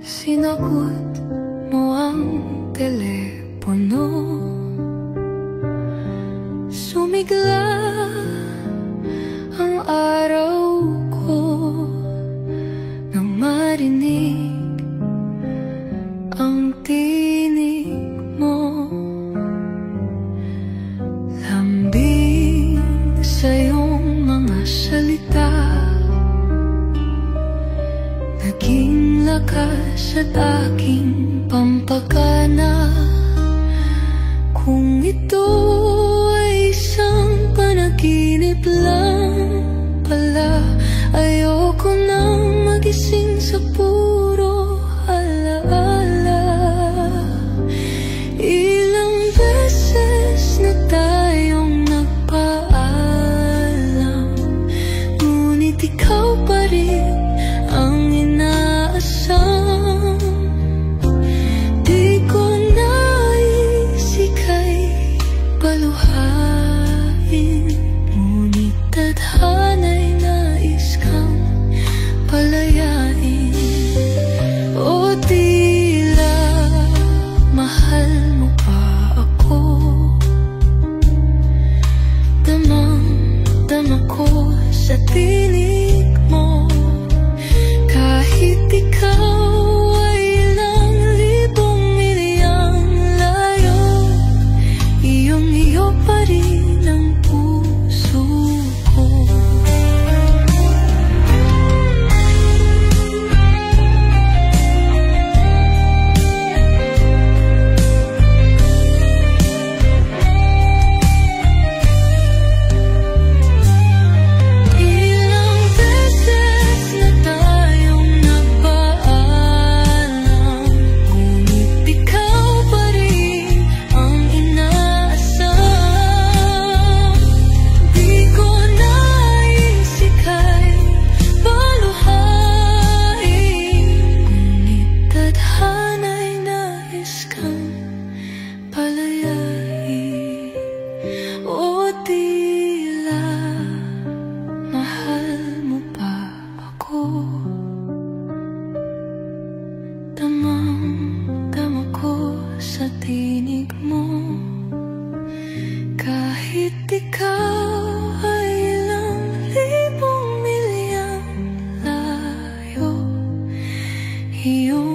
Sinagot mo ang telepono, sumigla ang araw ko nang marinig ang tinig mo. Lambing sa iyong mga salita, naging lakas at aking pampagana. Kung ito ay isang panaginip lang pala, ayoko nang magising sa puro alaala. Ilang beses na tayong nagpaalam, ngunit ikaw pa rin ang inaasam. Di ko nais ika'y paluhain, ngunit tadhana'y nais kang palayain. O tila mahal mo pa ako, damang-dama ko sa tinig mo. Kahit ikaw ay ilang libong milyang layo, iyong-iyo pa rin ang puso ko. Ilang beses na tayong nagpaalam, ngunit ikaw pa rin ang inaasam. Di ko nais ika'y paluhain, ngunit tadhana'y nais kang palayain. O tila mahal mo pa ako, damang-dama ko sa tinig mo. Kahit ikaw ay ilang libong milyang layo, iyong